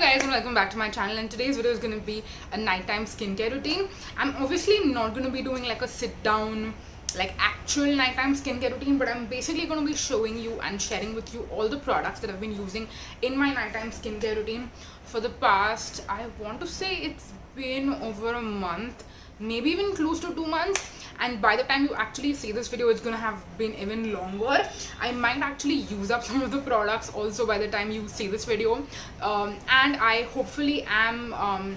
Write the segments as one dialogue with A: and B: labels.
A: guys, and welcome back to my channel. And today's video is going to be a nighttime skincare routine. I'm obviously not going to be doing like a sit down like actual nighttime skincare routine, but I'm basically going to be showing you and sharing with you all the products that I've been using in my nighttime skincare routine for the past, I want to say it's been over a month, maybe even close to 2 months. And by the time you actually see this video, it's gonna have been even longer. I might actually use up some of the products also by the time you see this video, and I hopefully am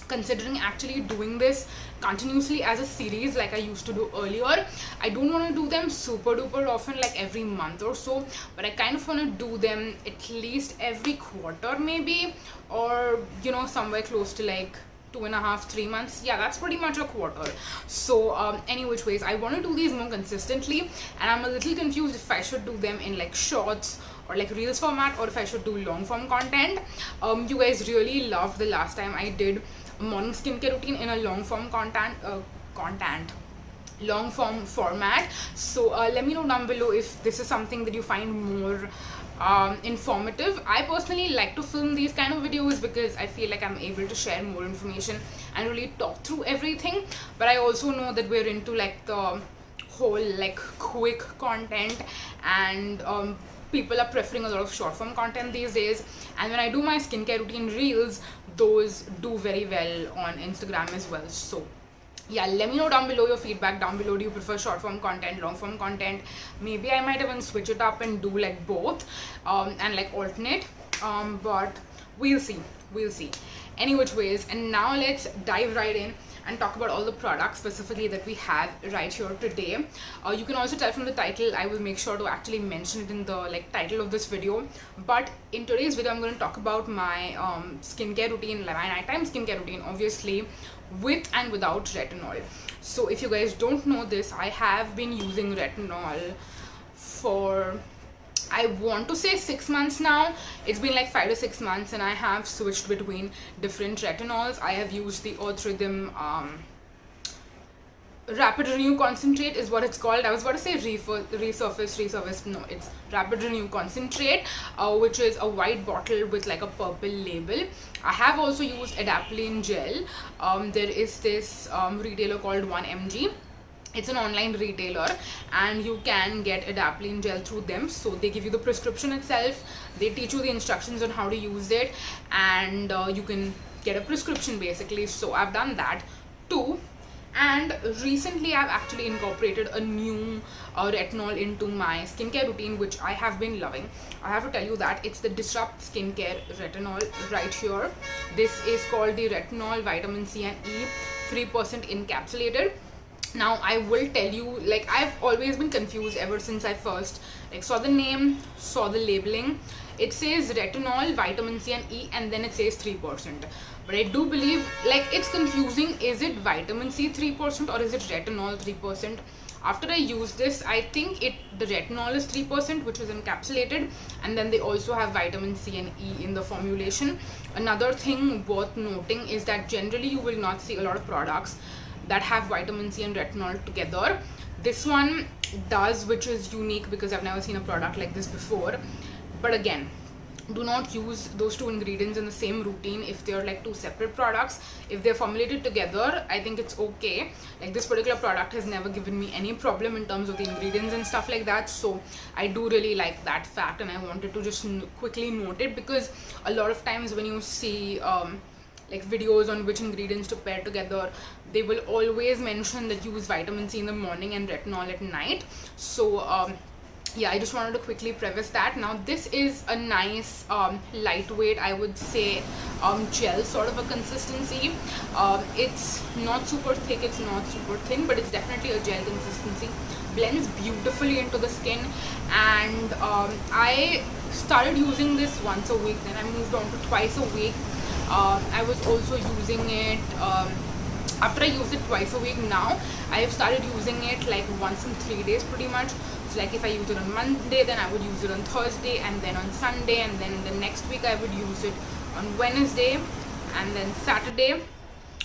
A: considering actually doing this continuously as a series like I used to do earlier. I don't want to do them super duper often, like every month or so, but I kind of want to do them at least every quarter maybe, or you know, somewhere close to like 2.5-3 months. Yeah, that's pretty much a quarter. So any which ways, I want to do these more consistently, and I'm a little confused if I should do them in like shorts or like reels format, or if I should do long form content. You guys really loved the last time I did a morning skincare routine in a long form long form format. So let me know down below if this is something that you find more informative. I personally like to film these kind of videos because I feel like I'm able to share more information and really talk through everything, but I also know that we're into like the whole like quick content, and people are preferring a lot of short form content these days. And when I do my skincare routine reels, those do very well on Instagram as well. So yeah, let me know down below your feedback down below. Do you prefer short form content, long form content? Maybe I might even switch it up and do like both and like alternate, but we'll see. Any which ways, and now let's dive right in and talk about all the products specifically that we have right here today. You can also tell from the title, I will make sure to actually mention it in the like title of this video. But in today's video, I'm going to talk about my skincare routine, like my nighttime skincare routine, obviously with and without retinol. So if you guys don't know this, I have been using retinol for, I want to say 6 months now. It's been like 5 to 6 months, and I have switched between different retinols. I have used the Earth Rhythm Rapid Renew Concentrate is what it's called. I was about to say resurface. No, it's Rapid Renew Concentrate, which is a white bottle with like a purple label. I have also used Adapalene Gel. There is this retailer called 1mg. It's an online retailer, and you can get Adapalene Gel through them. So they give you the prescription itself, they teach you the instructions on how to use it, and you can get a prescription basically. So I've done that too. And recently I've actually incorporated a new retinol into my skincare routine, which I have been loving. I have to tell you that it's the Disrupt Skincare Retinol right here. This is called the Retinol Vitamin C and E 3% encapsulated. Now I will tell you, like, I've always been confused ever since I first like saw the name, saw the labeling. It says retinol, vitamin C and E, and then it says 3%. But I do believe, like, it's confusing. Is it vitamin C 3% or is it retinol 3%? After I use this, I think the retinol is 3%, which is encapsulated, and then they also have vitamin C and E in the formulation. Another thing worth noting is that generally you will not see a lot of products that have vitamin C and retinol together. This one does, which is unique because I've never seen a product like this before. But again, do not use those two ingredients in the same routine if they're like two separate products. If they're formulated together, I think it's okay. Like, this particular product has never given me any problem in terms of the ingredients and stuff like that. So I do really like that fact, and I wanted to just quickly note it, because a lot of times when you see like videos on which ingredients to pair together, they will always mention that use vitamin C in the morning and retinol at night. So yeah, I just wanted to quickly preface that. Now this is a nice lightweight, I would say, gel sort of a consistency. It's not super thick, it's not super thin, but it's definitely a gel consistency. Blends beautifully into the skin, and I started using this once a week, then I moved on to twice a week. I was also using it after I used it twice a week. Now I have started using it like once in 3 days pretty much. So like if I use it on Monday, then I would use it on Thursday, and then on Sunday, and then the next week I would use it on Wednesday, and then Saturday.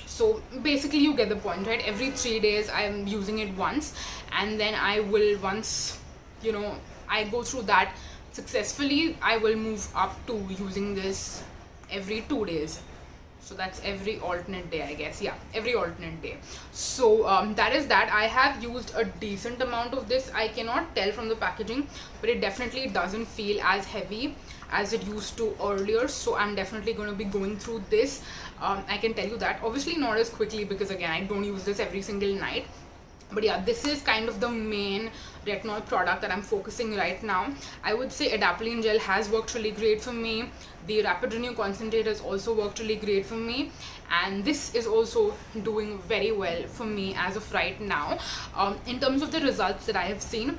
A: So basically you get the point, right? Every 3 days I'm using it once, and then I will, once you know I go through that successfully, I will move up to using this every 2 days. So that's every alternate day, I guess. Yeah, every alternate day. So that is that. I have used a decent amount of this. I cannot tell from the packaging, but it definitely doesn't feel as heavy as it used to earlier. So I'm definitely going to be going through this. I can tell you that. Obviously not as quickly, because again, I don't use this every single night. But yeah, this is kind of the main retinol product that I'm focusing right now. I would say adapalene gel has worked really great for me. The rapid renew concentrate has also worked really great for me, and this is also doing very well for me as of right now. In terms of the results that I have seen,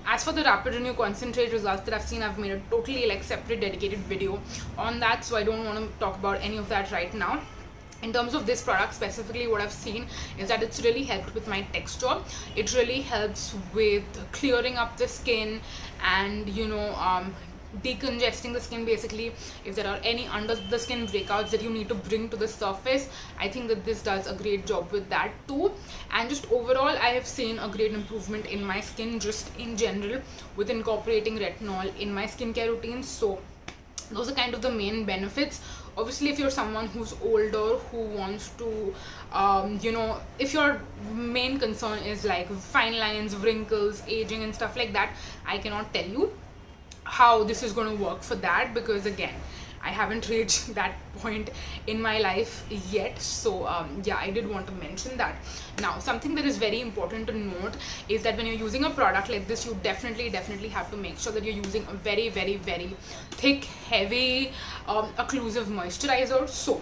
A: as for the rapid renew concentrate results that I've seen, I've made a totally like separate dedicated video on that, so I don't want to talk about any of that right now. In terms of this product specifically, what I've seen is that it's really helped with my texture. It really helps with clearing up the skin and, you know, decongesting the skin. Basically, if there are any under the skin breakouts that you need to bring to the surface, I think that this does a great job with that too. And just overall, I have seen a great improvement in my skin just in general with incorporating retinol in my skincare routine. So those are kind of the main benefits. Obviously, if you're someone who's older, who wants to, you know, if your main concern is like fine lines, wrinkles, aging and stuff like that, I cannot tell you how this is going to work for that, because again, I haven't reached that point in my life yet. So yeah, I did want to mention that. Now, something that is very important to note is that when you're using a product like this, you definitely have to make sure that you're using a very thick, heavy, occlusive moisturizer. So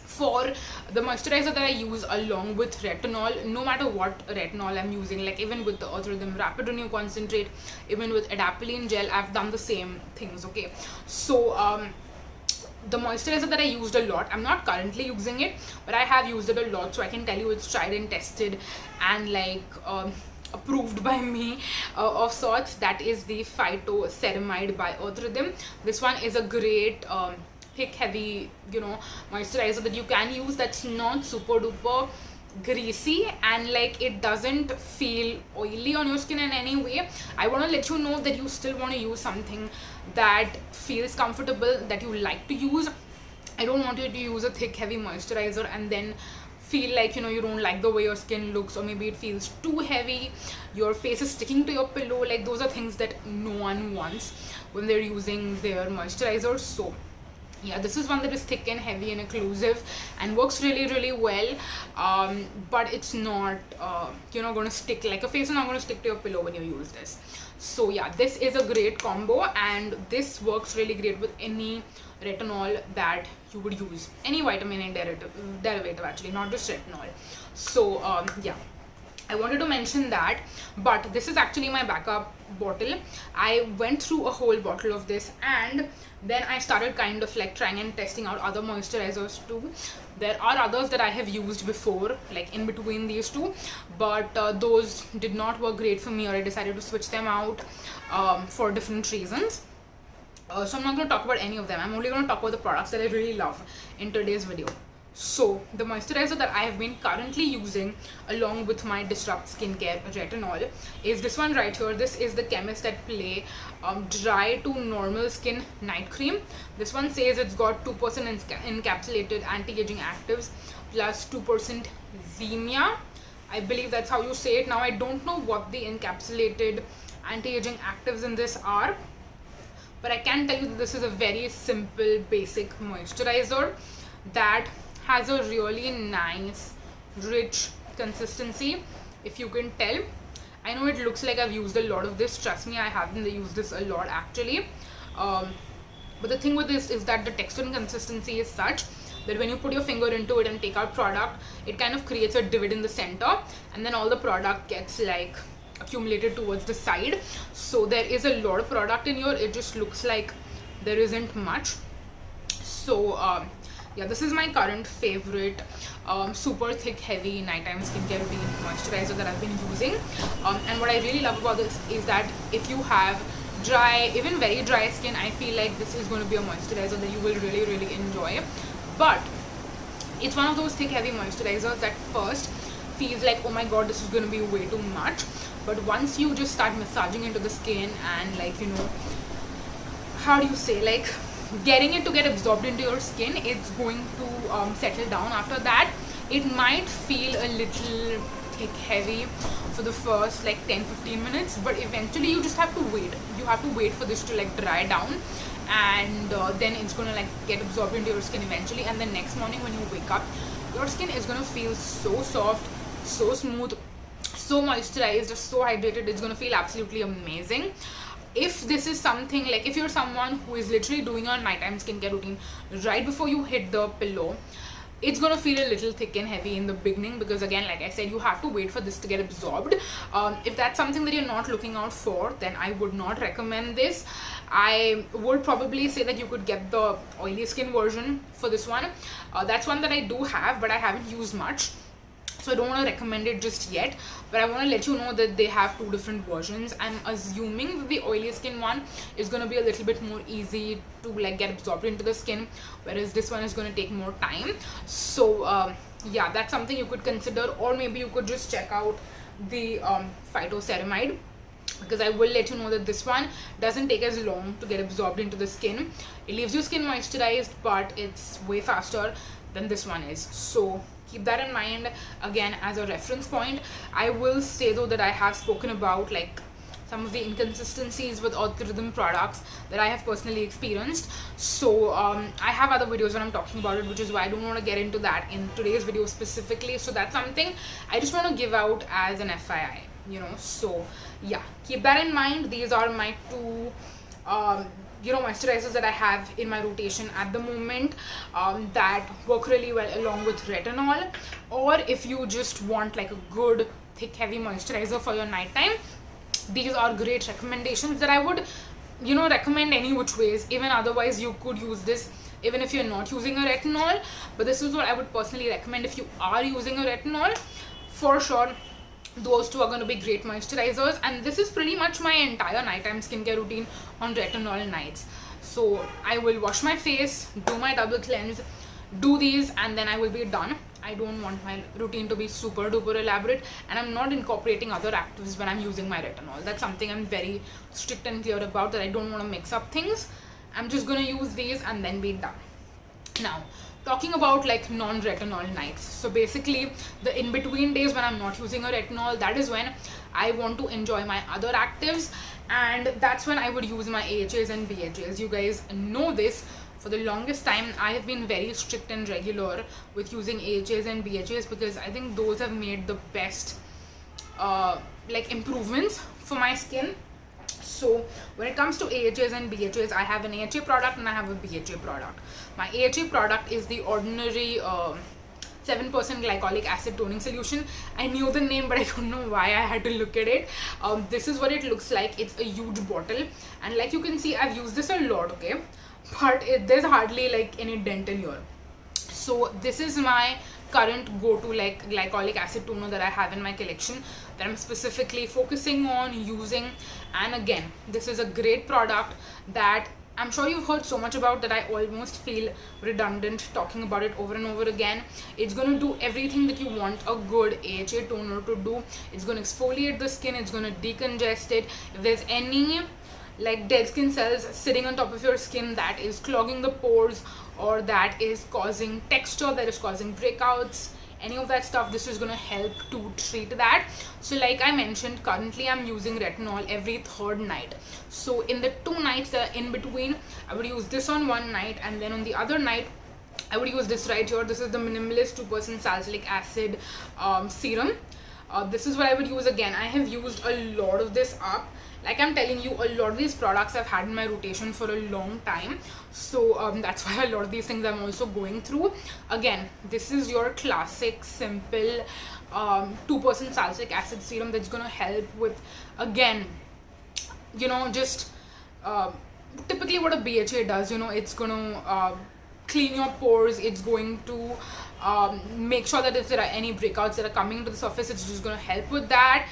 A: for the moisturizer that I use along with retinol, no matter what retinol I'm using, like even with the Earth Rhythm Rapid Renew Concentrate, even with adapalene gel, I've done the same things, okay? So the moisturizer that I used a lot, I'm not currently using it, but I have used it a lot, so I can tell you it's tried and tested and like approved by me of sorts. That is the Phyto Ceramide by Earth Rhythm. This one is a great thick, heavy, you know, moisturizer that you can use, that's not super duper greasy, and like it doesn't feel oily on your skin in any way. I want to let you know that you still want to use something that feels comfortable, that you like to use. I don't want you to use a thick, heavy moisturizer and then feel like, you know, you don't like the way your skin looks, or maybe it feels too heavy, your face is sticking to your pillow. Like those are things that no one wants when they're using their moisturizer. So yeah, this is one that is thick and heavy and occlusive and works really well, but it's not you know, going to stick, like your face is not going to stick to your pillow when you use this. So yeah, this is a great combo, and this works really great with any retinol that you would use, any vitamin A derivative actually, not just retinol. So yeah, I wanted to mention that. But this is actually my backup bottle. I went through a whole bottle of this, and then I started kind of like trying and testing out other moisturizers too. There are others that I have used before, like in between these two, but those did not work great for me, or I decided to switch them out for different reasons. So I'm not going to talk about any of them. I'm only going to talk about the products that I really love in today's video. So the moisturizer that I have been currently using along with my Disrupt Skincare Retinol is this one right here. This is the Chemist at Play Dry to Normal Skin Night Cream. This one says it's got 2% encapsulated anti-aging actives plus 2% Zemia. I believe that's how you say it. Now I don't know what the encapsulated anti-aging actives in this are, but I can tell you that this is a very simple basic moisturizer that has a really nice rich consistency, if you can tell. I know it looks like I've used a lot of this, trust me, I haven't used this a lot actually, but the thing with this is that the texture and consistency is such that when you put your finger into it and take out product, it kind of creates a divot in the center, and then all the product gets like accumulated towards the side. So there is a lot of product in here, it just looks like there isn't much. So yeah, this is my current favorite super thick, heavy nighttime skincare routine moisturizer that I've been using. And what I really love about this is that if you have dry, even very dry skin, I feel like this is going to be a moisturizer that you will really enjoy. But it's one of those thick, heavy moisturizers that first feels like, oh my god, this is going to be way too much. But once you just start massaging into the skin and, like, you know, how do you say, like, getting it to get absorbed into your skin. It's going to settle down after that. It might feel a little thick, heavy for the first like 10-15 minutes, but eventually you just have to wait. You have to wait for this to like dry down, and then it's gonna like get absorbed into your skin eventually. And the next morning when you wake up, your skin is gonna feel so soft, so smooth, so moisturized, so hydrated. It's gonna feel absolutely amazing. If this is something like, if you're someone who is literally doing your nighttime skincare routine right before you hit the pillow, it's gonna feel a little thick and heavy in the beginning, because again, like I said, you have to wait for this to get absorbed. If that's something that you're not looking out for, then I would not recommend this. I would probably say that you could get the oily skin version for this one. That's one that I do have, but I haven't used much, so I don't want to recommend it just yet. But I want to let you know that they have two different versions. I'm assuming that the oily skin one is going to be a little bit more easy to like get absorbed into the skin, whereas this one is going to take more time. So yeah, that's something you could consider. Or maybe you could just check out the Phyto Ceramide, because I will let you know that this one doesn't take as long to get absorbed into the skin. It leaves your skin moisturized, but it's way faster than this one is. So keep that in mind again as a reference point. I will say though that I have spoken about like some of the inconsistencies with algorithm products that I have personally experienced. So I have other videos when I'm talking about it, which is why I don't want to get into that in today's video specifically. So that's something I just want to give out as an FYI, you know. So yeah, keep that in mind. These are my two moisturizers that I have in my rotation at the moment, that work really well along with retinol. Or if you just want like a good thick heavy moisturizer for your nighttime, these are great recommendations that I would recommend any which ways. Even otherwise you could use this even if you're not using a retinol, but this is what I would personally recommend if you are using a retinol. For sure, those two are going to be great moisturizers. And this is pretty much my entire nighttime skincare routine on retinol nights. So I will wash my face, do my double cleanse, do these, and then I will be done. I don't want my routine to be super duper elaborate, and I'm not incorporating other actives when I'm using my retinol. That's something I'm very strict and clear about, that I don't want to mix up things. I'm just going to use these and then be done. Now, talking about like non-retinol nights, so basically the in-between days when I'm not using a retinol, that is when I want to enjoy my other actives, and that's when I would use my AHAs and BHAs. You guys know this. For the longest time I have been very strict and regular with using AHAs and BHAs, because I think those have made the best like improvements for my skin. So when it comes to AHAs and BHAs, I have an AHA product and I have a BHA product. My AHA product is the ordinary 7% glycolic acid toning solution. I knew the name, but I don't know why I had to look at it. This is what it looks like. It's a huge bottle, and like you can see, I've used this a lot, okay, but there's hardly like any dent in here. So this is my current go-to like glycolic acid toner that I have in my collection, that I'm specifically focusing on using. And again, this is a great product that I'm sure you've heard so much about that I almost feel redundant talking about it over and over again. It's going to do everything that you want a good AHA toner to do. It's going to exfoliate the skin, it's going to decongest it. If there's any like dead skin cells sitting on top of your skin that is clogging the pores, or that is causing texture, that is causing breakouts, any of that stuff, this is going to help to treat that. So like I mentioned, currently I'm using retinol every third night. So in the 2 nights that are in between, I would use this on one night, and then on the other night I would use this right here. This is the Minimalist 2% Salicylic Acid Serum. This is what I would use. Again, I have used a lot of this up. Like I'm telling you, a lot of these products I've had in my rotation for a long time. So that's why a lot of these things I'm also going through. Again, this is your classic, simple 2% salicylic acid serum that's going to help with, again, just typically what a BHA does. It's going to clean your pores. It's going to make sure that if there are any breakouts that are coming to the surface, it's just going to help with that.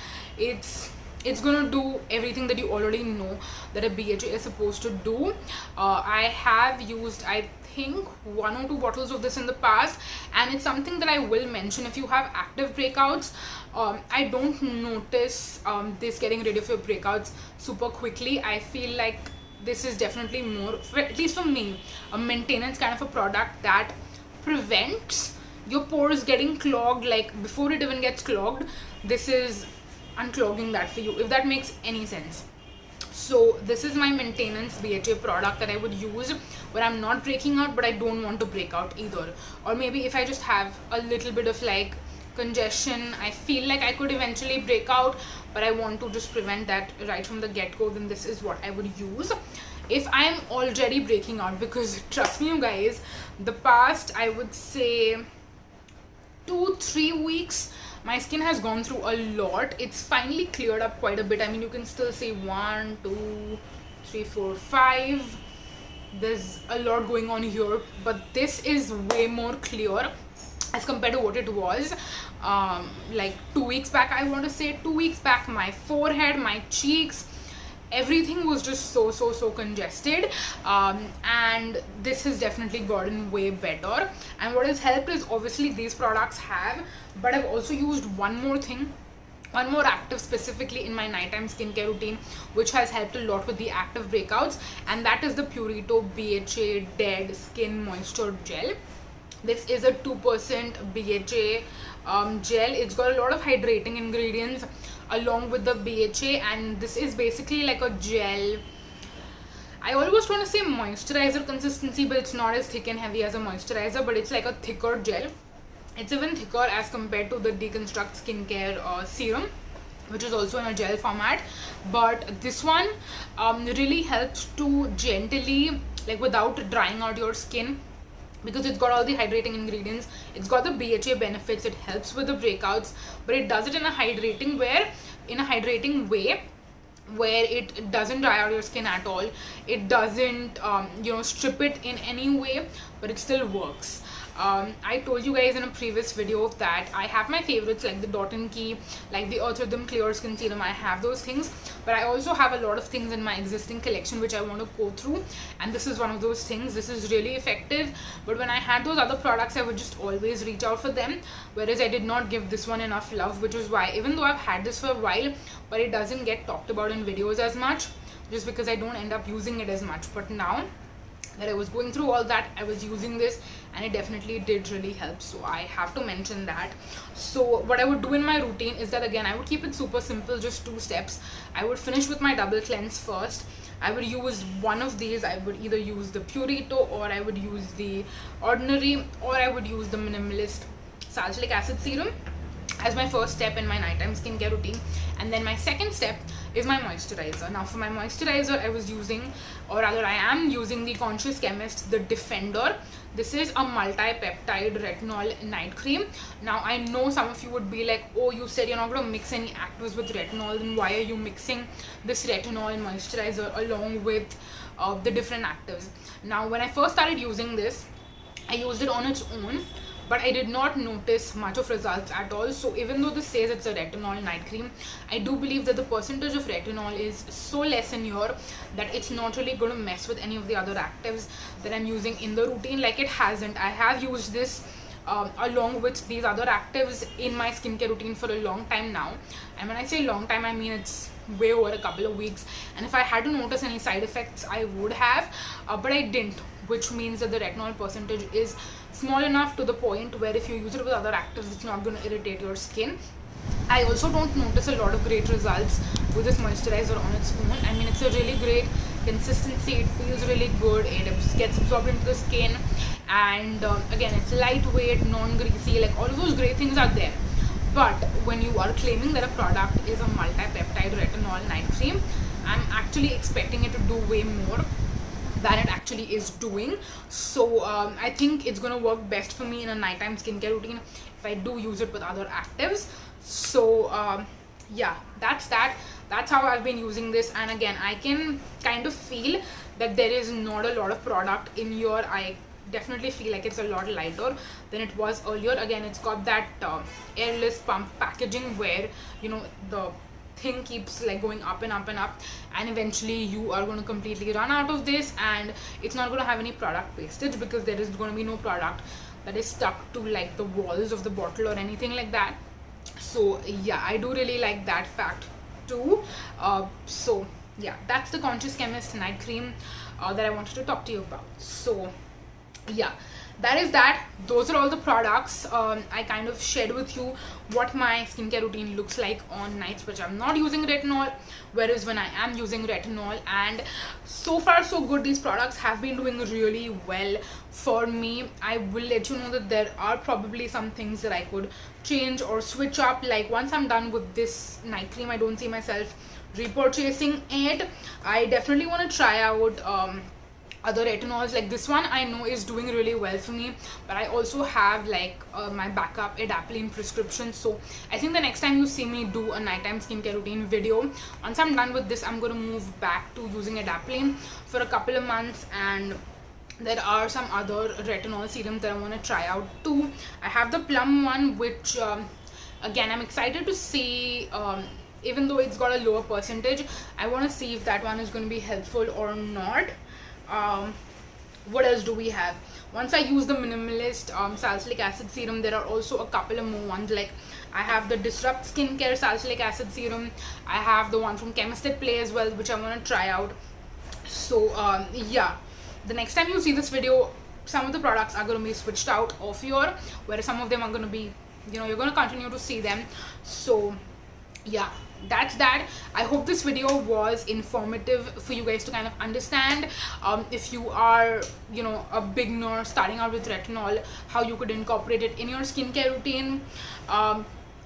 A: It's going to do everything that you already know that a BHA is supposed to do. I have used, I think, 1 or 2 bottles of this in the past, and it's something that I will mention. If you have active breakouts, I don't notice this getting rid of your breakouts super quickly. I feel like this is definitely more, at least for me, a maintenance kind of a product that prevents your pores getting clogged. Like before it even gets clogged, this is unclogging that for you, if that makes any sense. So this is my maintenance BHA product that I would use when I'm not breaking out but I don't want to break out either, or maybe if I just have a little bit of like congestion, I feel like I could eventually break out but I want to just prevent that right from the get-go, then this is what I would use. If I am already breaking out, because trust me you guys, the past I would say 2-3 weeks my skin has gone through a lot. It's finally cleared up quite a bit. I mean, you can still see 1 2 3 4 5, there's a lot going on here, but this is way more clear as compared to what it was like 2 weeks back. I want to say 2 weeks back, my forehead, my cheeks, everything was just so congested, and this has definitely gotten way better. And what has helped is obviously these products have, but I've also used one more active specifically in my nighttime skincare routine, which has helped a lot with the active breakouts, and that is the Purito BHA Dead Skin Moisture Gel. This is a 2% BHA gel. It's got a lot of hydrating ingredients along with the BHA, and this is basically like a gel. I almost want to say moisturizer consistency, but it's not as thick and heavy as a moisturizer, but it's like a thicker gel. It's even thicker as compared to the Deconstruct Skincare Serum, which is also in a gel format. But this one really helps to gently, like without drying out your skin, because it's got all the hydrating ingredients, it's got the BHA benefits, it helps with the breakouts, but it does it in a hydrating way where it doesn't dry out your skin at all. It doesn't strip it in any way, but it still works. I told you guys in a previous video that I have my favorites like the Dot & Key, like the Earth Rhythm Clear Skin Serum. I have those things, but I also have a lot of things in my existing collection which I want to go through, and this is one of those things. This is really effective, but when I had those other products I would just always reach out for them, whereas I did not give this one enough love, which is why even though I've had this for a while, but it doesn't get talked about in videos as much, just because I don't end up using it as much. But now that I was going through all that, I was using this and it definitely did really help, so I have to mention that. So what I would do in my routine is that, again, I would keep it super simple, just 2 steps. I would finish with my double cleanse first. I would use one of these. I would either use the Purito, or I would use the Ordinary, or I would use the Minimalist Salicylic Acid Serum as my first step in my nighttime skincare routine. And then my second step is my moisturizer. Now for my moisturizer, I was using, or rather I am using, the Conscious Chemist, the Defender. This is a multi-peptide retinol night cream. Now I know some of you would be like, oh, you said you're not going to mix any actives with retinol, then why are you mixing this retinol moisturizer along with the different actives? Now when I first started using this, I used it on its own, but I did not notice much of results at all. So even though this says it's a retinol night cream, I do believe that the percentage of retinol is so less in here that it's not really going to mess with any of the other actives that I'm using in the routine. Like it hasn't. I have used this along with these other actives in my skincare routine for a long time now, and when I say long time, I mean it's way over a couple of weeks. And if I had to notice any side effects, I would have, but I didn't, which means that the retinol percentage is small enough to the point where if you use it with other actives, it's not going to irritate your skin. I also don't notice a lot of great results with this moisturizer on its own. I mean, it's a really great consistency, it feels really good, it gets absorbed into the skin, and again, it's lightweight, non-greasy, like all of those great things are there. But when you are claiming that a product is a multi-peptide retinol night cream, I'm actually expecting it to do way more than it actually is doing. So I think it's going to work best for me in a nighttime skincare routine if I do use it with other actives. So yeah, that's how I've been using this. And again, I can kind of feel that there is not a lot of product in here. I definitely feel like it's a lot lighter than it was earlier. Again, it's got that airless pump packaging where, you know, the thing keeps like going up and up and up, and eventually you are going to completely run out of this, and it's not going to have any product wastage because there is going to be no product that is stuck to like the walls of the bottle or anything like that. So yeah, I do really like that fact too. So yeah, that's the Conscious Chemist night cream that I wanted to talk to you about. So yeah, that is that. Those are all the products. I kind of shared with you what my skincare routine looks like on nights which I'm not using retinol, whereas when I am using retinol. And so far so good. These products have been doing really well for me. I will let you know that there are probably some things that I could change or switch up. Like once I'm done with this night cream, I don't see myself repurchasing it. I definitely want to try out other retinols. Like this one I know is doing really well for me, but I also have like my backup adapalene prescription. So I think the next time you see me do a nighttime skincare routine video, once I'm done with this, I'm going to move back to using adapalene for a couple of months. And there are some other retinol serums that I want to try out too. I have the plum one, which again I'm excited to see. Even though it's got a lower percentage, I want to see if that one is going to be helpful or not. What else do we have? Once I use the Minimalist salicylic acid serum, there are also a couple of more ones. Like I have the Disrupt skincare salicylic acid serum. I have the one from Chemist at Play as well, which I want to try out. So yeah, the next time you see this video, some of the products are going to be switched out of here, whereas some of them are going to be, you know, you're going to continue to see them. So yeah, that's that. I hope this video was informative for you guys to kind of understand if you are, you know, a beginner starting out with retinol, how you could incorporate it in your skincare routine.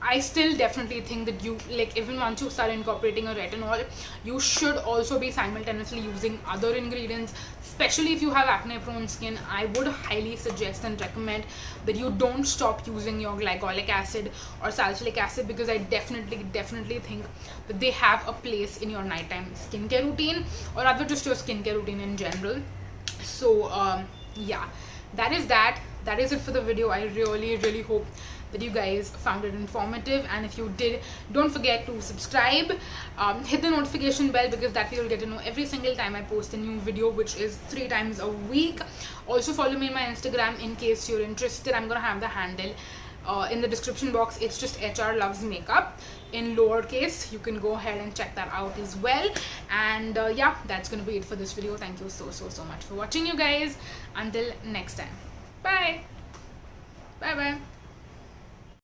A: I still definitely think that you, like, even once you start incorporating a retinol, you should also be simultaneously using other ingredients. Especially if you have acne prone skin, I would highly suggest and recommend that you don't stop using your glycolic acid or salicylic acid, because I definitely think that they have a place in your nighttime skincare routine, or rather just your skincare routine in general. So yeah, that is that. That is it for the video. I really hope that you guys found it informative, and if you did, don't forget to subscribe, hit the notification bell, because that way you'll get to know every single time I post a new video, which is 3 times a week. Also follow me on my Instagram in case you're interested. I'm gonna have the handle in the description box. It's just HR Loves Makeup in lowercase. You can go ahead and check that out as well. And yeah, that's gonna be it for this video. Thank you so much for watching, you guys. Until next time, bye bye.